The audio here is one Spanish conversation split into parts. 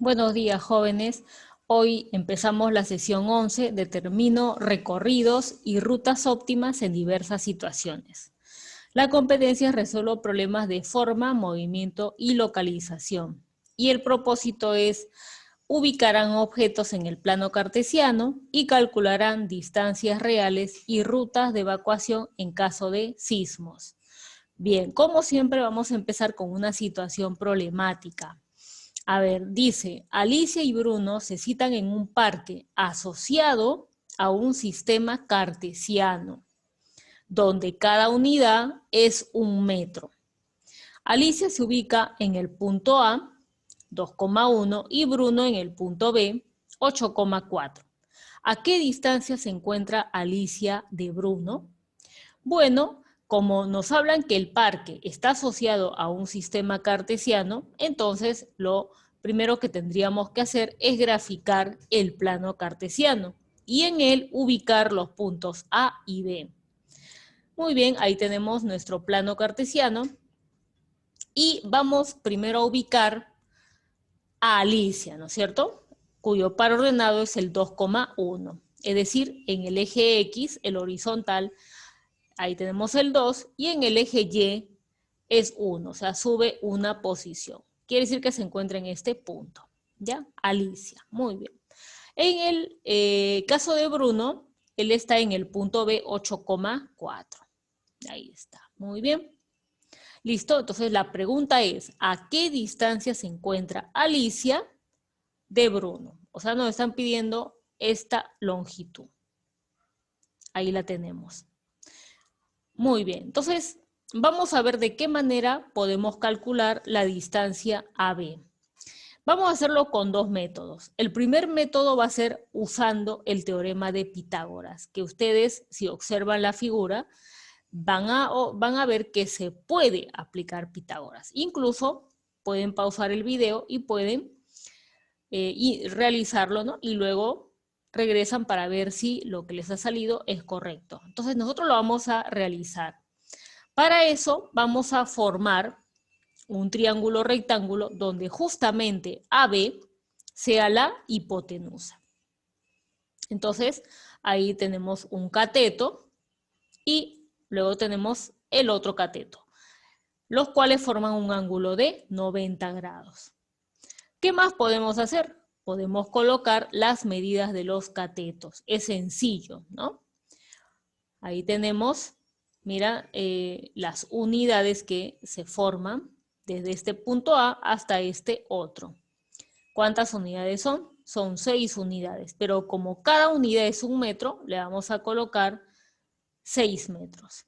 Buenos días, jóvenes. Hoy empezamos la sesión 11, determino recorridos y rutas óptimas en diversas situaciones. La competencia resuelve problemas de forma, movimiento y localización. Y el propósito es ubicarán objetos en el plano cartesiano y calcularán distancias reales y rutas de evacuación en caso de sismos. Bien, como siempre vamos a empezar con una situación problemática. A ver, dice, Alicia y Bruno se citan en un parque asociado a un sistema cartesiano, donde cada unidad es 1 metro. Alicia se ubica en el punto A, 2,1, y Bruno en el punto B, 8,4. ¿A qué distancia se encuentra Alicia de Bruno? Bueno, como nos hablan que el parque está asociado a un sistema cartesiano, entonces lo primero que tendríamos que hacer es graficar el plano cartesiano y en él ubicar los puntos A y B. Muy bien, ahí tenemos nuestro plano cartesiano y vamos primero a ubicar a Alicia, ¿no es cierto? Cuyo par ordenado es el 2,1, es decir, en el eje X, el horizontal, ahí tenemos el 2 y en el eje Y es 1, o sea, sube una posición. Quiere decir que se encuentra en este punto, ¿ya? Alicia, muy bien. En el caso de Bruno, él está en el punto B, 8,4. Ahí está, muy bien. Listo, entonces la pregunta es, ¿a qué distancia se encuentra Alicia de Bruno? O sea, nos están pidiendo esta longitud. Ahí la tenemos. Muy bien, entonces vamos a ver de qué manera podemos calcular la distancia AB. Vamos a hacerlo con dos métodos. El primer método va a ser usando el teorema de Pitágoras, que ustedes, si observan la figura, van a ver que se puede aplicar Pitágoras. Incluso pueden pausar el video y pueden realizarlo, ¿no? Y luego regresan para ver si lo que les ha salido es correcto. Entonces nosotros lo vamos a realizar. Para eso vamos a formar un triángulo rectángulo donde justamente AB sea la hipotenusa. Entonces ahí tenemos un cateto y luego tenemos el otro cateto, los cuales forman un ángulo de 90 grados. ¿Qué más podemos hacer? Podemos colocar las medidas de los catetos. Es sencillo, ¿no? Ahí tenemos, mira, las unidades que se forman desde este punto A hasta este otro. ¿Cuántas unidades son? Son 6 unidades, pero como cada unidad es 1 metro, le vamos a colocar 6 metros.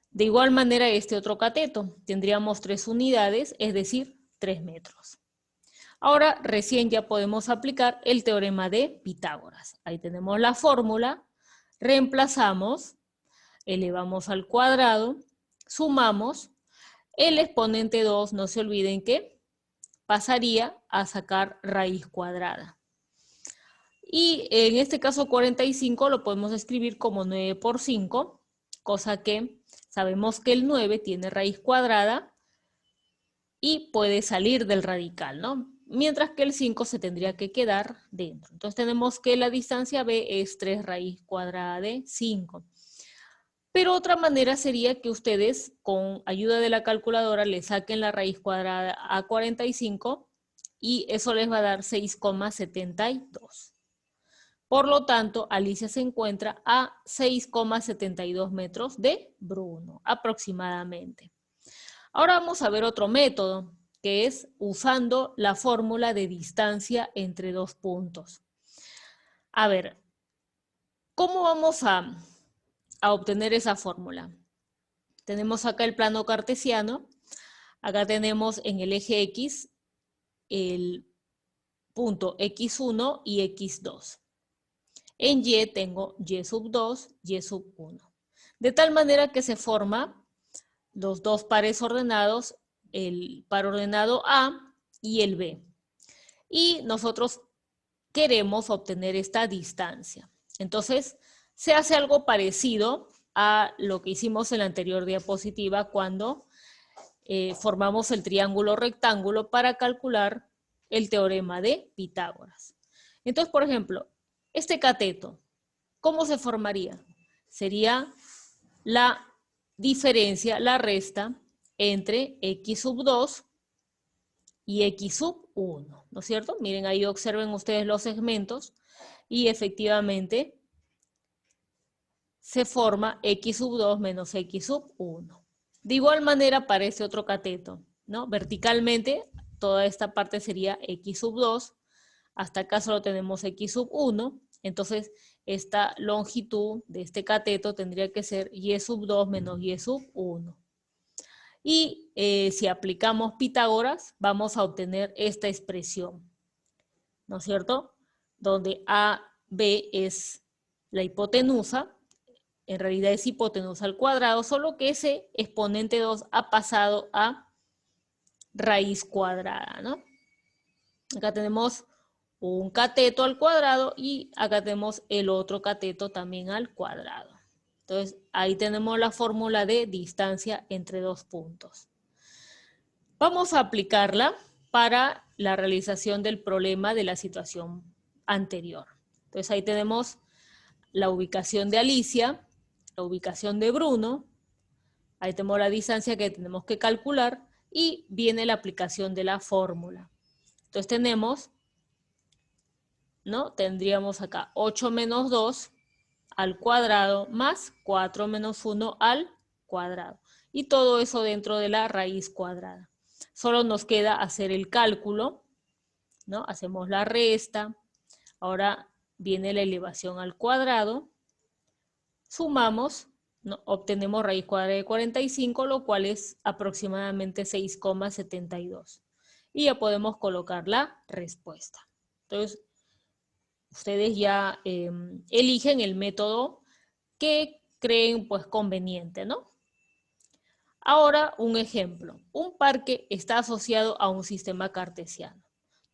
De igual manera, este otro cateto, tendríamos 3 unidades, es decir, 3 metros. Ahora recién ya podemos aplicar el teorema de Pitágoras. Ahí tenemos la fórmula, reemplazamos, elevamos al cuadrado, sumamos, el exponente 2, no se olviden que pasaría a sacar raíz cuadrada. Y en este caso 45 lo podemos escribir como 9 por 5, cosa que sabemos que el 9 tiene raíz cuadrada y puede salir del radical, ¿no? Mientras que el 5 se tendría que quedar dentro. Entonces tenemos que la distancia B es 3 raíz cuadrada de 5. Pero otra manera sería que ustedes con ayuda de la calculadora le saquen la raíz cuadrada a 45 y eso les va a dar 6,72. Por lo tanto, Alicia se encuentra a 6,72 metros de Bruno, aproximadamente. Ahora vamos a ver otro método, que es usando la fórmula de distancia entre dos puntos. A ver, ¿cómo vamos a obtener esa fórmula? Tenemos acá el plano cartesiano, acá tenemos en el eje X el punto X1 y X2. En Y tengo Y sub 2, Y sub 1. De tal manera que se forma los dos pares ordenados, el par ordenado A y el B. Y nosotros queremos obtener esta distancia. Entonces, se hace algo parecido a lo que hicimos en la anterior diapositiva cuando formamos el triángulo rectángulo para calcular el teorema de Pitágoras. Entonces, por ejemplo, este cateto, ¿cómo se formaría? Sería la diferencia, la resta entre x sub 2 y x sub 1, ¿no es cierto? Miren, ahí observen ustedes los segmentos y efectivamente se forma x sub 2 menos x sub 1. De igual manera para este otro cateto, ¿no? Verticalmente toda esta parte sería x sub 2, hasta acá solo tenemos x sub 1, entonces esta longitud de este cateto tendría que ser y sub 2 menos y sub 1. Y si aplicamos Pitágoras, vamos a obtener esta expresión, ¿no es cierto? Donde AB es la hipotenusa, en realidad es hipotenusa al cuadrado, solo que ese exponente 2 ha pasado a raíz cuadrada, ¿no? Acá tenemos un cateto al cuadrado y acá tenemos el otro cateto también al cuadrado. Entonces, ahí tenemos la fórmula de distancia entre dos puntos. Vamos a aplicarla para la realización del problema de la situación anterior. Entonces, ahí tenemos la ubicación de Alicia, la ubicación de Bruno, ahí tenemos la distancia que tenemos que calcular y viene la aplicación de la fórmula. Entonces tenemos, ¿no? Tendríamos acá 8 menos 2 al cuadrado más 4 menos 1 al cuadrado. Y todo eso dentro de la raíz cuadrada. Solo nos queda hacer el cálculo, ¿no? Hacemos la resta. Ahora viene la elevación al cuadrado. Sumamos, ¿no? Obtenemos raíz cuadrada de 45, lo cual es aproximadamente 6,72. Y ya podemos colocar la respuesta. Entonces, ustedes ya eligen el método que creen pues conveniente, ¿no? Ahora un ejemplo. Un parque está asociado a un sistema cartesiano,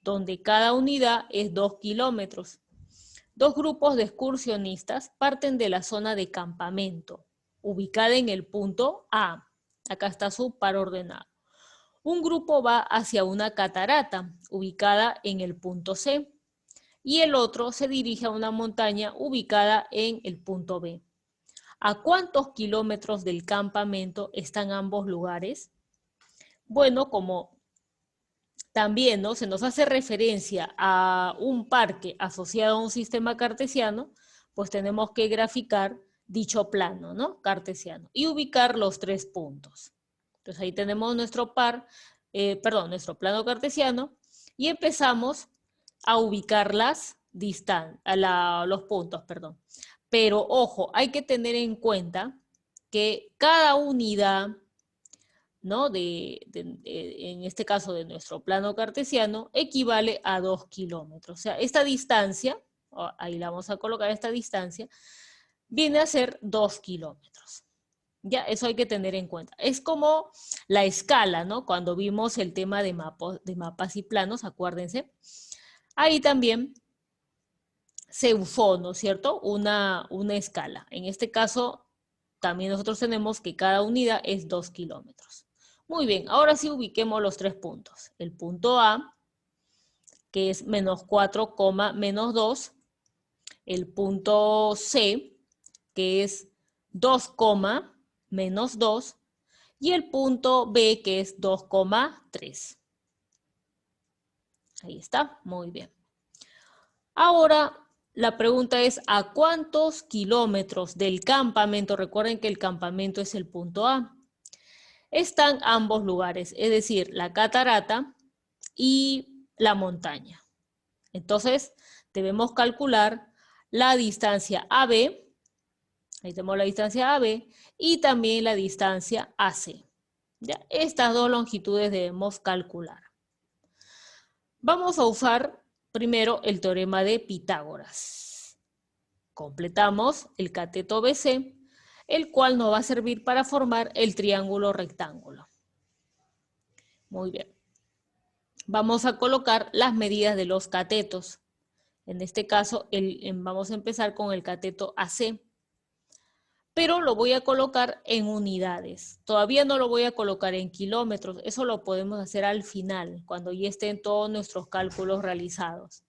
donde cada unidad es 2 kilómetros. Dos grupos de excursionistas parten de la zona de campamento, ubicada en el punto A. Acá está su par ordenado. Un grupo va hacia una catarata, ubicada en el punto C, y el otro se dirige a una montaña ubicada en el punto B. ¿A cuántos kilómetros del campamento están ambos lugares? Bueno, como también, ¿no? Se nos hace referencia a un parque asociado a un sistema cartesiano, pues tenemos que graficar dicho plano, ¿no? Cartesiano y ubicar los 3 puntos. Entonces ahí tenemos nuestro nuestro plano cartesiano y empezamos a ubicar los puntos, perdón. Pero ojo, hay que tener en cuenta que cada unidad, ¿no? En este caso de nuestro plano cartesiano, equivale a 2 kilómetros. O sea, esta distancia, ahí la vamos a colocar, esta distancia, viene a ser 2 kilómetros. Ya, eso hay que tener en cuenta. Es como la escala, ¿no? Cuando vimos el tema de mapas y planos, acuérdense. Ahí también se usó, ¿no es cierto? Una escala. En este caso, también nosotros tenemos que cada unidad es 2 kilómetros. Muy bien, ahora sí ubiquemos los 3 puntos. El punto A, que es menos 4, menos 2. El punto C, que es 2, menos 2. Y el punto B, que es 2,3. Ahí está, muy bien. Ahora, la pregunta es, ¿a cuántos kilómetros del campamento? Recuerden que el campamento es el punto A. Están ambos lugares, es decir, la catarata y la montaña. Entonces, debemos calcular la distancia AB, ahí tenemos la distancia AB, y también la distancia AC. ¿Ya? Estas dos longitudes debemos calcular. Vamos a usar primero el teorema de Pitágoras. Completamos el cateto BC, el cual nos va a servir para formar el triángulo rectángulo. Muy bien. Vamos a colocar las medidas de los catetos. En este caso, vamos a empezar con el cateto AC. pero lo voy a colocar en unidades. Todavía no lo voy a colocar en kilómetros, eso lo podemos hacer al final, cuando ya estén todos nuestros cálculos realizados.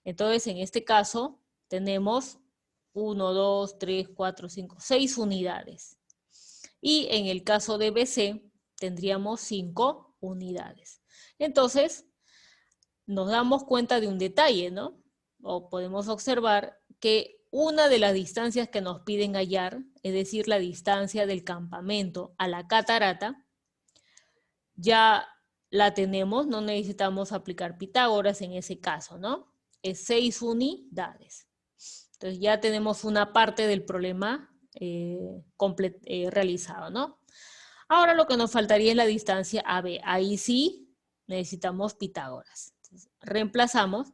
Entonces, en este caso, tenemos 1, 2, 3, 4, 5, 6 unidades. Y en el caso de BC, tendríamos 5 unidades. Entonces, nos damos cuenta de un detalle, ¿no? O podemos observar que una de las distancias que nos piden hallar, es decir, la distancia del campamento a la catarata, ya la tenemos, no necesitamos aplicar Pitágoras en ese caso, ¿no? Es 6 unidades. Entonces ya tenemos una parte del problema realizado, ¿no? Ahora lo que nos faltaría es la distancia AB. Ahí sí necesitamos Pitágoras. Entonces, reemplazamos,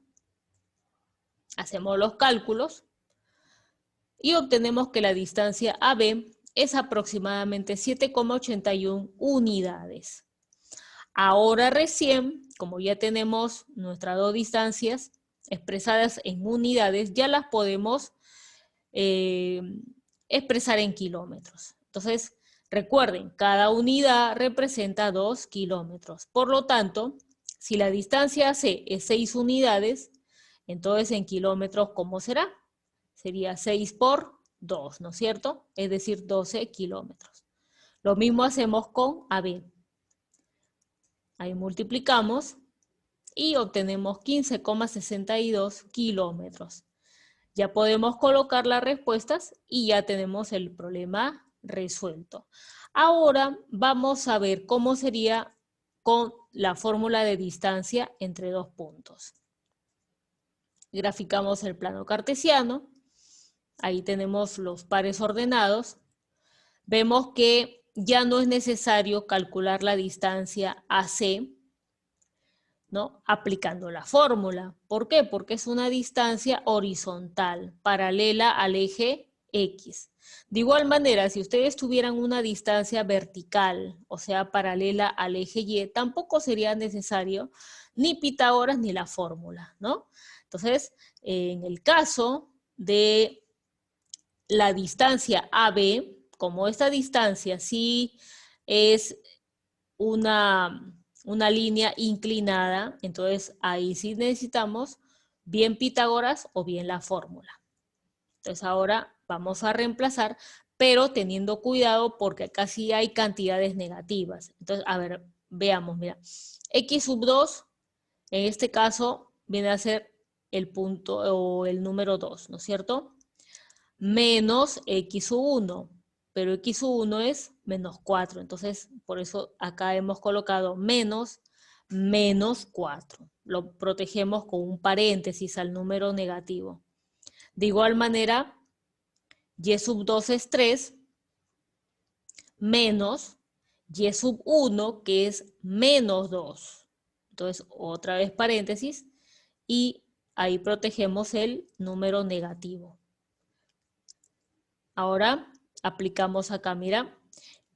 hacemos los cálculos y obtenemos que la distancia AB es aproximadamente 7,81 unidades. Ahora recién, como ya tenemos nuestras dos distancias expresadas en unidades, ya las podemos expresar en kilómetros. Entonces, recuerden, cada unidad representa 2 kilómetros. Por lo tanto, si la distancia C es 6 unidades, entonces en kilómetros, ¿cómo será? Sería 6 por 2, ¿no es cierto? Es decir, 12 kilómetros. Lo mismo hacemos con AB. Ahí multiplicamos y obtenemos 15,62 kilómetros. Ya podemos colocar las respuestas y ya tenemos el problema resuelto. Ahora vamos a ver cómo sería con la fórmula de distancia entre dos puntos. Graficamos el plano cartesiano. Ahí tenemos los pares ordenados. Vemos que ya no es necesario calcular la distancia AC, ¿no? Aplicando la fórmula. ¿Por qué? Porque es una distancia horizontal, paralela al eje X. De igual manera, si ustedes tuvieran una distancia vertical, o sea, paralela al eje Y, tampoco sería necesario ni Pitágoras ni la fórmula, ¿no? Entonces, en el caso de la distancia AB, como esta distancia sí es una línea inclinada, entonces ahí sí necesitamos bien Pitágoras o bien la fórmula. Entonces ahora vamos a reemplazar, pero teniendo cuidado porque acá sí hay cantidades negativas. Entonces, a ver, veamos, mira. X sub 2, en este caso, viene a ser el punto o el número 2, ¿no es cierto? Menos X sub 1, pero X sub 1 es menos 4, entonces por eso acá hemos colocado menos 4. Lo protegemos con un paréntesis al número negativo. De igual manera, Y sub 2 es 3, menos Y sub 1, que es menos 2. Entonces, otra vez paréntesis, y ahí protegemos el número negativo. Ahora aplicamos acá, mira,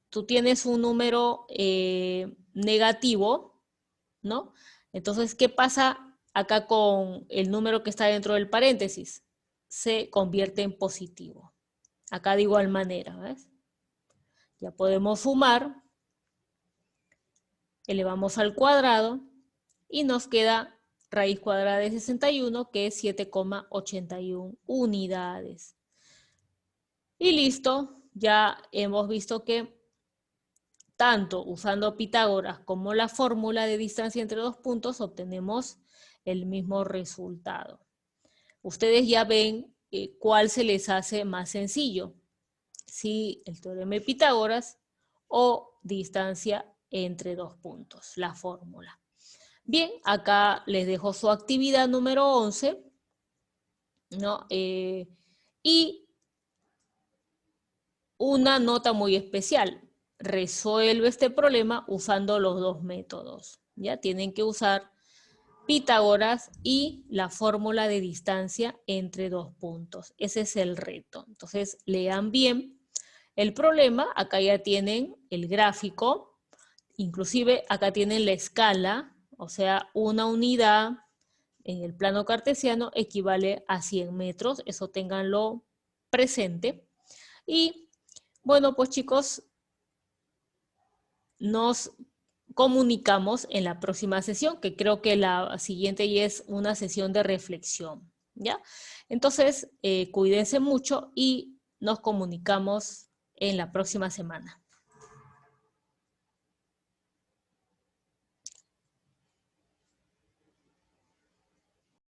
tú tienes un número negativo, ¿no? Entonces, ¿qué pasa acá con el número que está dentro del paréntesis? Se convierte en positivo. Acá de igual manera, ¿ves? Ya podemos sumar, elevamos al cuadrado y nos queda raíz cuadrada de 61, que es 7,81 unidades. Y listo, ya hemos visto que tanto usando Pitágoras como la fórmula de distancia entre dos puntos obtenemos el mismo resultado. Ustedes ya ven cuál se les hace más sencillo, si el teorema de Pitágoras o distancia entre dos puntos, la fórmula. Bien, acá les dejo su actividad número 11, ¿no? Y una nota muy especial. Resuelve este problema usando los dos métodos. Ya tienen que usar Pitágoras y la fórmula de distancia entre dos puntos. Ese es el reto. Entonces, lean bien el problema. Acá ya tienen el gráfico. Inclusive acá tienen la escala. O sea, una unidad en el plano cartesiano equivale a 100 metros. Eso ténganlo presente. Y Bueno, pues chicos, nos comunicamos en la próxima sesión, que creo que la siguiente ya es una sesión de reflexión, ¿ya? Entonces, cuídense mucho y nos comunicamos en la próxima semana.